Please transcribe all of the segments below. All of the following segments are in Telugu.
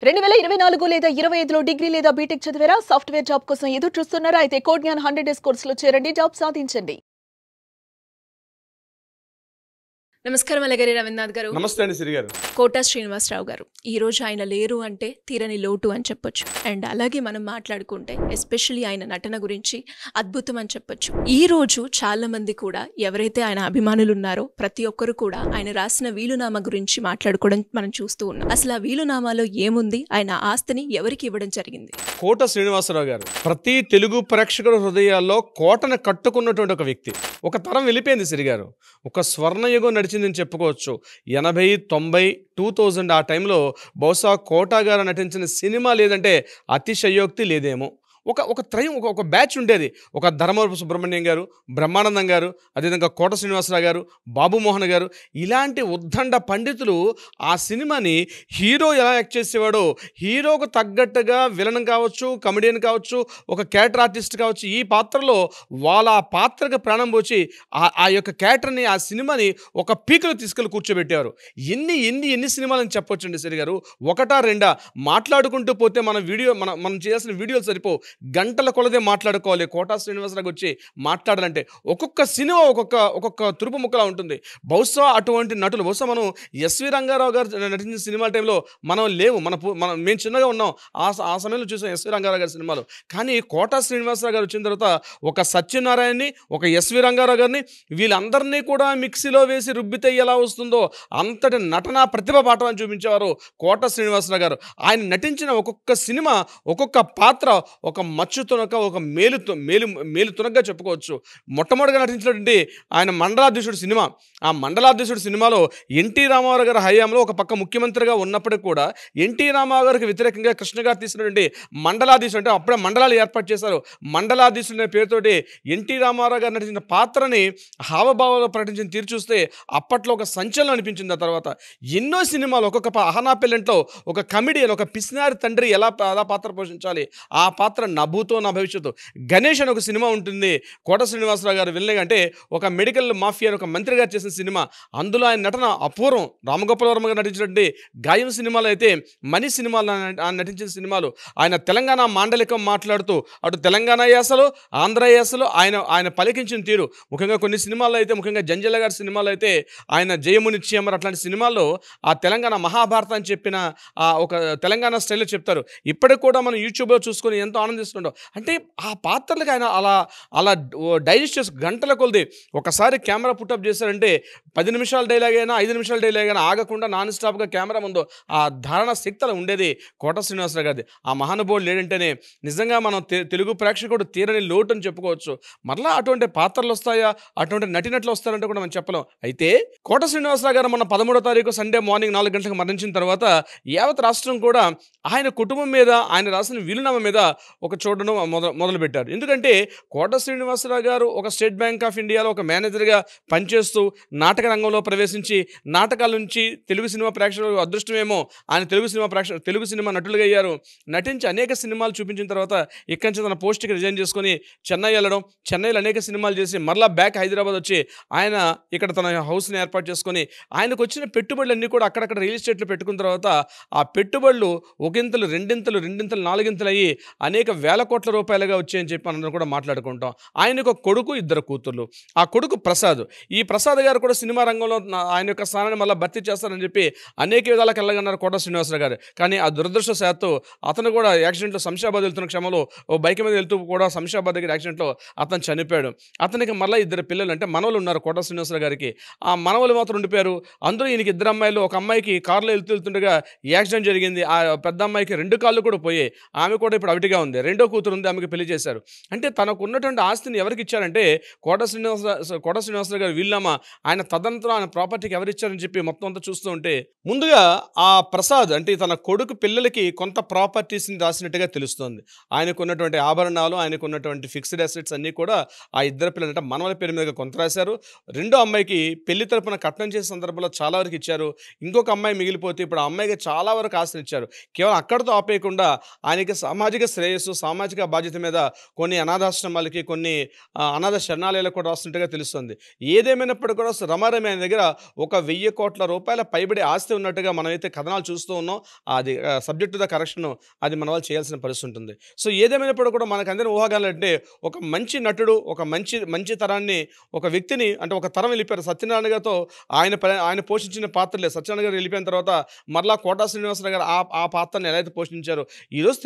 2024 లేదా 25లో డిగ్రీ లేదా బీటెక్ చదివారా? సాఫ్ట్‌వేర్ జాబ్ కోసం ఎదురు చూస్తున్నారా? అయితే కోడ్ జ్ఞాన్ 100 డేస్ కోర్సులో చేరండి, జాబ్ సాధించండి. నమస్కారం అలగరి రవీంద్రనాథ్ గారు. నమస్తే అండి సిరి గారు. కోట శ్రీనివాసరావు గారు. ఈ రోజు ఆయన లేరు అంటే తీరని లోటు అని చెప్పొచ్చు. అండ్ అలాగే మనం మాట్లాడుకుంటే ఎస్పెషల్లీ ఆయన నటన గురించి అద్భుతం అని చెప్పొచ్చు. ఈ రోజు చాలా మంది కూడా ఎవరైతే ఆయన అభిమానులు ఉన్నారో ప్రతి ఒక్కరు కూడా ఆయన రాసిన వీలునామా గురించి మాట్లాడుకోవడం మనం చూస్తూ ఉన్నాం. అసలు ఆ వీలునామాలో ఏముంది? ఆయన ఆస్తిని ఎవరికి ఇవ్వడం జరిగింది? కోట శ్రీనివాసరావు గారు ప్రతి తెలుగు ప్రేక్షకుల హృదయాల్లో కోటను కట్టుకున్నటువంటి ఒక వ్యక్తి. ఒక తరం వెళ్ళిపోయింది సిరి గారు. ఒక స్వర్ణయుగం నడిచిందని చెప్పుకోవచ్చు. 80, 90, 2000 ఆ టైంలో బహుశా కోట గారు నటించిన సినిమా లేదంటే అతిశయోక్తి లేదేమో. ఒక బ్యాచ్ ఉండేది. ఒక ధర్మవరపు సుబ్రహ్మణ్యం గారు, బ్రహ్మానందం గారు, అదేవిధంగా కోట శ్రీనివాసరావు గారు, బాబుమోహన్ గారు, ఇలాంటి ఉద్దండ పండితులు ఆ సినిమాని హీరో ఎలా యాక్ట్ చేసేవాడో, హీరోకు తగ్గట్టుగా విలన్ కావచ్చు, కమెడియన్ కావచ్చు, ఒక క్యారెక్టర్ ఆర్టిస్ట్ కావచ్చు, ఈ పాత్రలో వాళ్ళ ఆ పాత్రకు ప్రాణం పోచి ఆ యొక్క క్యారెక్టర్ని, ఆ సినిమాని ఒక పీకులో తీసుకెళ్ళి కూర్చోబెట్టారు. ఎన్ని సినిమాలని చెప్పొచ్చండి సరి గారు. ఒకటా రెండా మాట్లాడుకుంటూ పోతే మనం చేయాల్సిన వీడియోలు సరిపో, గంటల కొలదే మాట్లాడుకోవాలి. కోటా శ్రీనివాసరావు వచ్చి మాట్లాడాలంటే ఒక్కొక్క సినిమా ఒక్కొక్క తురుపు ముక్కలా ఉంటుంది. బహుశా అటువంటి నటులు, బహుశా మనం ఎస్వి రంగారావు గారు నటించిన సినిమా టైంలో మనం లేవు. మేము చిన్నగా ఉన్నాం. ఆ సమయంలో చూసాం ఎస్వి రంగారావు గారి సినిమాలు. కానీ కోటా శ్రీనివాసరావు గారు వచ్చిన తర్వాత ఒక సత్యనారాయణని, ఒక ఎస్వి రంగారావు గారిని, వీళ్ళందరినీ కూడా మిక్సీలో వేసి రుబ్బితే ఎలా వస్తుందో అంతటి నటనా ప్రతిభ పాఠం చూపించేవారు కోటా శ్రీనివాసరావు గారు. ఆయన నటించిన ఒక్కొక్క సినిమా, ఒక్కొక్క పాత్ర ఒక మచ్చు తునక, ఒక మేలు తునకగా చెప్పుకోవచ్చు. మొట్టమొదటిగా నటించినటువంటి ఆయన మండలాధీశుడు సినిమా. ఆ మండలాధీశుడు సినిమాలో ఎన్టీ రామారావు గారి హయాంలో ఒక పక్క ముఖ్యమంత్రిగా ఉన్నప్పటికీ కూడా ఎన్టీ రామారావు గారికి వ్యతిరేకంగా కృష్ణ గారు తీసినటువంటి మండలాధీశుడు, అంటే అప్పుడే మండలాలు ఏర్పాటు చేశారు. మండలాధీశుడు అనే పేరుతోటి ఎన్టీ రామారావు గారు నటించిన పాత్రని హావభావాలు ప్రకటించిన తీరు చూస్తే అప్పట్లో ఒక సంచలనం అనిపించింది. ఆ తర్వాత ఎన్నో సినిమాలు, ఒక్కొక్క అహనా పెళ్ళంట్లో ఒక కమెడియన్, ఒక పిసినారి తండ్రి ఎలా పాత్ర పోషించాలి, ఆ పాత్ర నభూతో నా భవిష్యత్తు. గణేష్ అని ఒక సినిమా ఉంటుంది, కోట శ్రీనివాసరావు గారు వినలేగా, అంటే ఒక మెడికల్ మాఫియా అని ఒక మంత్రి గారు చేసిన సినిమా. అందులో ఆయన నటన అపూర్వం. రామగోపాల్ వర్మ గారు నటించినటువంటి గాయం సినిమాలు అయితే, మనీ సినిమాలు ఆయన నటించిన సినిమాలు, ఆయన తెలంగాణ మాండలికం మాట్లాడుతూ అటు తెలంగాణ యాసలో, ఆంధ్ర యాసలో ఆయన పలికించిన తీరు, ముఖ్యంగా కొన్ని సినిమాల్లో అయితే, ముఖ్యంగా జంజల గారి సినిమాలో అయితే ఆయన జయముని చీమర్ అట్లాంటి సినిమాల్లో ఆ తెలంగాణ మహాభారతం అని చెప్పిన ఒక తెలంగాణ స్టైల్లో చెప్తారు. ఇప్పటికి కూడా మనం యూట్యూబ్లో చూసుకొని ఎంతో ఆనందిస్తుంటాం. అంటే ఆ పాత్రలకు ఆయన అలా డైజెస్ట్ చేసి గంటల కొలది ఒకసారి కెమెరా పుట్టప్ చేశారంటే 10 నిమిషాల డైలాగ్ అయినా 5 నిమిషాల డైలాగ్ అయినా ఆగకుండా నాన్ స్టాప్గా కెమెరా ముందు ఆ ధారణ శక్తి అలా ఉండేది కోట శ్రీనివాసరావు గారిది. ఆ మహానుభావుడు లేడంటేనే నిజంగా మనం తెలుగు ప్రేక్షకుడు తీరని లోటు అని చెప్పుకోవచ్చు. మరలా అటువంటి పాత్రలు వస్తాయా, అటువంటి నటినట్లు వస్తారంటే కూడా మనం చెప్పలేం. అయితే కోట శ్రీనివాసరావు గారు మొన్న 13వ తారీఖు సండే మార్నింగ్ 4 గంటలకు మరణించిన తర్వాత యావత్ రాష్ట్రం కూడా ఆయన కుటుంబం మీద, ఆయన రాసిన వీలునామా మీద ఒక చూడడం మొదలుపెట్టారు. ఎందుకంటే కోట శ్రీనివాసరావు గారు ఒక స్టేట్ బ్యాంక్ ఆఫ్ ఇండియాలో ఒక మేనేజర్గా పనిచేస్తూ నాటక రంగంలో ప్రవేశించి, నాటకాల నుంచి తెలుగు సినిమా ప్రేక్షకులకు అదృష్టమేమో ఆయన తెలుగు సినిమా నటులుగా అయ్యారు. నటించి అనేక సినిమాలు చూపించిన తర్వాత ఇక్కడి నుంచి తన పోస్ట్కి రిజైన్ చేసుకొని చెన్నై వెళ్ళడం, చెన్నైలో అనేక సినిమాలు చేసి మరలా బ్యాక్ హైదరాబాద్ వచ్చి ఆయన ఇక్కడ తన హౌస్ని ఏర్పాటు చేసుకొని ఆయనకు వచ్చిన పెట్టుబడులన్నీ కూడా అక్కడక్కడ రియల్ ఎస్టేట్లో పెట్టుకున్న తర్వాత ఆ పెట్టుబడులు ఒకంతలు, రెండింతలు, నాలుగింతలు అయ్యి అనేక వేల కోట్ల రూపాయలుగా వచ్చాయని చెప్పి అందరం కూడా మాట్లాడుకుంటాం. ఆయనకు ఒక కొడుకు, 2 కూతుర్లు. ఆ కొడుకు ప్రసాద్. ఈ ప్రసాద్ గారు కూడా సినిమా రంగంలో ఆయన యొక్క స్థానాన్ని మళ్ళీ భర్తీ చేస్తారని చెప్పి అనేక విధాలకు వెళ్ళగన్నారు కోట శ్రీనివాసరావు గారు. కానీ ఆ దురదృష్టవశాత్తు అతను కూడా యాక్సిడెంట్లో శంషాబాద్ వెళ్తున్న క్షమలో ఓ బైక్ మీద వెళ్తూ కూడా శంషాబాద్ దగ్గర యాక్సిడెంట్లో అతను చనిపోయాడు. అతనికి మళ్ళీ 2 పిల్లలు, అంటే మనవలు ఉన్నారు కోట శ్రీనివాసరావు గారికి. ఆ మనవలు మాత్రం ఉండిపోయారు. అందులో ఈయనకి 2 అమ్మాయిలు. ఒక అమ్మాయికి కారులో వెళ్తుండగా యాక్సిడెంట్ జరిగింది. ఆ పెద్ద అమ్మాయికి 2 కాళ్ళు కూడా పోయాయి. ఆమె కూడా ఇప్పుడు అవిటిగా ఉంది. 2వ కూతురు ఉంది, ఆమెకి పెళ్లి చేశారు. అంటే తనకు ఉన్నటువంటి ఆస్తిని ఎవరికి ఇచ్చారంటే కోట శ్రీనివాసరావు గారు వీలునామా, ఆయన తదనంతరం ఆయన ప్రాపర్టీకి ఎవరిచ్చారని చెప్పి మొత్తం అంతా చూస్తూ ఉంటే, ముందుగా ఆ ప్రసాద్ అంటే తన కొడుకు పిల్లలకి కొంత ప్రాపర్టీస్ని రాసినట్టుగా తెలుస్తుంది. ఆయనకు ఉన్నటువంటి ఆభరణాలు, ఆయనకు ఉన్నటువంటి ఫిక్స్డ్ అసెట్స్ అన్నీ కూడా ఆ 2 పిల్లలు అంటే మనవల పేరు మీద కొంత రాశారు. 2వ అమ్మాయికి పెళ్లి తరపున కట్నం చేసే సందర్భంలో చాలా వరకు ఇచ్చారు. ఇంకొక అమ్మాయి మిగిలిపోతే ఇప్పుడు ఆ అమ్మాయికి చాలా వరకు ఆస్తిని ఇచ్చారు. కేవలం అక్కడితో ఆపేయకుండా ఆయనకి సామాజిక శ్రేయస్సు, సామాజిక బాధ్యత మీద కొన్ని అనాథాశ్రమాలకి, కొన్ని అనాథ శరణాలయాలకు కూడా రాస్తున్నట్టుగా తెలుస్తుంది. ఏదేమైనప్పటికీ కూడా రమారమి ఆయన దగ్గర ఒక 1000 కోట్ల రూపాయల పైబడి ఆస్తి ఉన్నట్టుగా మనమైతే కథనాలు చూస్తూ ఉన్నాం. అది సబ్జెక్ట్ టు ద కరెక్షన్, అది మన వాళ్ళు చేయాల్సిన పరిస్థితి ఉంటుంది. సో ఏదేమైనప్పుడు కూడా మనకు అందరినీ ఊహాగాలు అంటే ఒక మంచి నటుడు, ఒక మంచి తరాన్ని, ఒక వ్యక్తిని, అంటే ఒక తరం వెళ్ళిపోయారు. సత్యనారాయణ గారితో ఆయన పోషించిన పాత్రలే. సత్యనారాయణ గారు వెళ్ళిపోయిన తర్వాత మరలా కోటా శ్రీనివాసరావు గారు ఆ పాత్రను ఎలా అయితే పోషించారో, ఈరోజు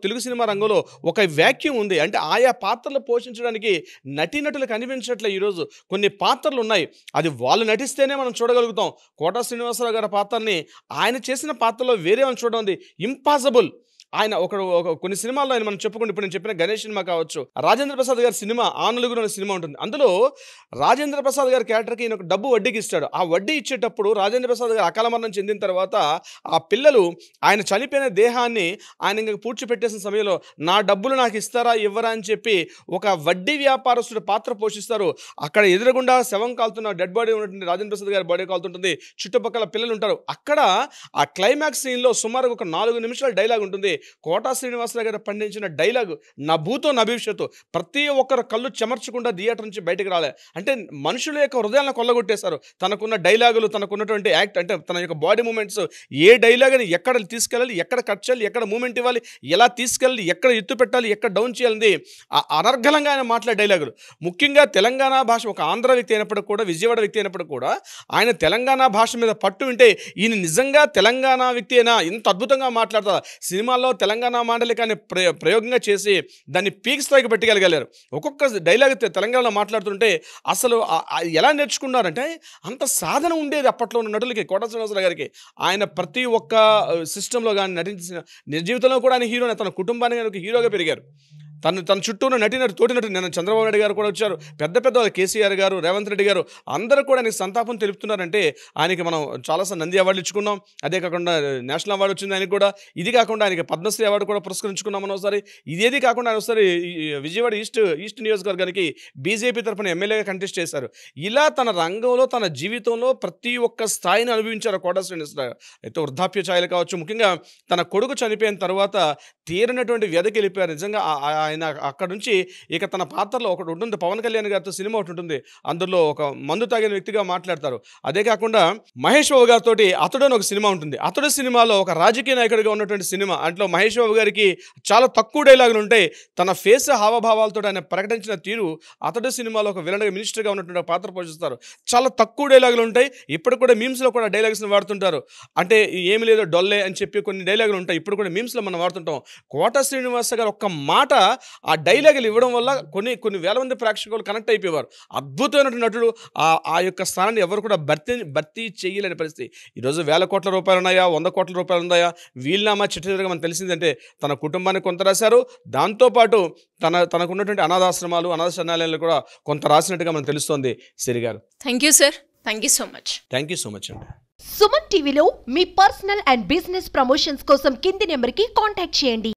తెలుగు సినిమా రంగంలో ఒక వ్యాక్యూమ్ ఉంది. అంటే ఆయా పాత్రలు పోషించడానికి నటీనటులు కనిపించట్లే. ఈరోజు కొన్ని పాత్రలు ఉన్నాయి, అది వాళ్ళు నటిస్తేనే మనం చూడగలుగుతాం. కోటా శ్రీనివాసరావు గారి పాత్రని ఆయన చేసిన పాత్రలో వేరే అని చూడడం ఉంది ఇంపాసిబుల్. ఆయన కొన్ని సినిమాల్లో ఆయన మనం చెప్పుకుంటే, ఇప్పుడు నేను చెప్పిన గణేష్ సినిమా కావచ్చు, రాజేంద్ర ప్రసాద్ గారి సినిమా ఆ నలుగురు అనే సినిమా ఉంటుంది. అందులో రాజేంద్ర ప్రసాద్ గారి క్యారెక్టర్కి ఈయన ఒక డబ్బు వడ్డీకి ఇస్తాడు. ఆ వడ్డీ ఇచ్చేటప్పుడు రాజేంద్ర ప్రసాద్ గారు అకాల మరణం చెందిన తర్వాత ఆ పిల్లలు ఆయన చనిపోయిన దేహాన్ని ఆయన ఇంకా పూడ్చిపెట్టేసిన సమయంలో నా డబ్బులు నాకు ఇస్తారా ఇవ్వరా అని చెప్పి ఒక వడ్డీ వ్యాపారస్తుడు పాత్ర పోషిస్తారు. అక్కడ ఎదురుగుండా శవం కాలుతున్న డెడ్ బాడీ ఉన్నటువంటి రాజేంద్ర ప్రసాద్ గారి బాడీ కాలుతుంటుంది, చుట్టుపక్కల పిల్లలు ఉంటారు. అక్కడ ఆ క్లైమాక్స్ సీన్లో సుమారు ఒక 4 నిమిషాల డైలాగ్ ఉంటుంది. కోటా శ్రీనివాసరావు గారు పండించిన డైలాగ్ నా భూతో నా భవిష్యత్తు. ప్రతి ఒక్కరు కళ్ళు చెమర్చకుండా థియేటర్ నుంచి బయటకు రాలే. అంటే మనుషుల యొక్క హృదయాలను కొల్లగొట్టేశారు. తనకున్న డైలాగులు, తనకున్నటువంటి యాక్ట్, అంటే తన యొక్క బాడీ మూమెంట్స్, ఏ డైలాగ్ని ఎక్కడ తీసుకెళ్ళాలి, ఎక్కడ కట్ చేయాలి, ఎక్కడ మూమెంట్ ఇవ్వాలి, ఎలా తీసుకెళ్ళాలి, ఎక్కడ ఎత్తు పెట్టాలి, ఎక్కడ డౌన్ చేయాలి, అనర్గళంగా ఆయన మాట్లాడే డైలాగులు. ముఖ్యంగా తెలంగాణ భాష, ఒక ఆంధ్ర వ్యక్తి అయినప్పటికీ కూడా, విజయవాడ వ్యక్తి అయినప్పటికీ కూడా ఆయన తెలంగాణ భాష మీద పట్టు వింటే ఈయన నిజంగా తెలంగాణ వ్యక్తి అయినా ఇంత అద్భుతంగా మాట్లాడతారు. సినిమాల్లో తెలంగాణ మాండలికాన్ని ప్రయోగంగా చేసి దాన్ని పీక్ స్థాయికి పెట్టగలిగారు. ఒక్కొక్క డైలాగ్ తెలంగాణలో మాట్లాడుతుంటే అసలు ఎలా నేర్చుకున్నారంటే అంత సాధన ఉండేది అప్పట్లో ఉన్న నటులకి. కోటా శ్రీనివాసరావు గారికి ఆయన ప్రతి ఒక్క సిస్టంలో కానీ నటించిన నిజ జీవితంలో కూడా ఆయన హీరోనే, తన కుటుంబానికి ఒక హీరోగా పెరిగారు. తన చుట్టూ ఉన్న తోటి నటులు, నేను చంద్రబాబు నాయుడు గారు కూడా వచ్చారు, పెద్ద కేసీఆర్ గారు, రేవంత్ రెడ్డి గారు అందరూ కూడా ఆయనకి సంతాపం తెలుపుతున్నారంటే ఆయనకి మనం చాలాసార్లు నంది అవార్డులు ఇచ్చుకున్నాం. అదే కాకుండా నేషనల్ అవార్డు వచ్చింది ఆయనకి కూడా. ఇది కాకుండా ఆయనకి పద్మశ్రీ అవార్డు కూడా పురస్కరించుకున్నాం మనం ఒకసారి. ఇదేది కాకుండా ఆయన ఒకసారి విజయవాడ ఈస్ట్ నియోజకవర్గానికి బీజేపీ తరఫున ఎమ్మెల్యేగా కంటెస్ట్ చేశారు. ఇలా తన రంగంలో, తన జీవితంలో ప్రతి ఒక్క స్థాయిని అనుభవించారు కోటా శ్రీనివాసరావు. అయితే వృద్ధాప్య ఛాయలు కావచ్చు, ముఖ్యంగా తన కొడుకు చనిపోయిన తర్వాత తీరినటువంటి వ్యధకి వెళ్ళిపోయారు. నిజంగా ఆయన అక్కడ నుంచి ఇక తన పాత్రలో ఒకటి ఉంటుంది, పవన్ కళ్యాణ్ గారితో సినిమా ఒకటి ఉంటుంది, అందులో ఒక మందు తాగిన వ్యక్తిగా మాట్లాడతారు. అదే కాకుండా మహేష్ బాబు గారితో అతడు అని ఒక సినిమా ఉంటుంది. అతడు సినిమాలో ఒక రాజకీయ నాయకుడిగా ఉన్నటువంటి సినిమా. అంట్లో మహేష్ బాబు గారికి చాలా తక్కువ డైలాగులు ఉంటాయి. తన ఫేస్ హావభావాలతో ఆయన ప్రకటించిన తీరు అతడు సినిమాలో ఒక విలన్గా, మినిస్టర్గా ఉన్నటువంటి పాత్ర పోషిస్తారు. చాలా తక్కువ డైలాగులు ఉంటాయి. ఇప్పుడు కూడా మీమ్స్లో కూడా డైలాగ్స్ని వాడుతుంటారు. అంటే ఏమి లేదో డొల్లే అని చెప్పి కొన్ని డైలాగులు ఉంటాయి, ఇప్పుడు కూడా మీమ్స్లో మనం వాడుతుంటాం. కోటా శ్రీనివాస గారు ఒక్క మాట ఆ డైలాగులు ఇవ్వడం వల్ల కొన్ని వేల మంది ప్రేక్షకులు కనెక్ట్ అయిపోయేవారు. అద్భుతమైన నటుడు. ఆ యొక్క స్థానాన్ని ఎవరు కూడా భర్తీ చేయలేని పరిస్థితి. ఈరోజు 1000 కోట్ల రూపాయలు ఉన్నాయా, 100 కోట్ల రూపాయలు ఉన్నాయా, వీళ్ళనామా చిట్టగా మనకు తెలిసిందంటే తన కుటుంబానికి కొంత రాశారు. దాంతోపాటు తనకున్నటువంటి అనాథాశ్రమాలు, అనాథ శరణాలయాలు కూడా కొంత రాసినట్టుగా మనకు తెలుస్తోంది. సిరి గారు, thank you sir, thank you so much. Thank you so much అండి. సుమన్ టీవీలో మీ పర్సనల్ అండ్ బిజినెస్ ప్రమోషన్స్ కోసం కింది నెంబర్కి కాంటాక్ట్ చేయండి.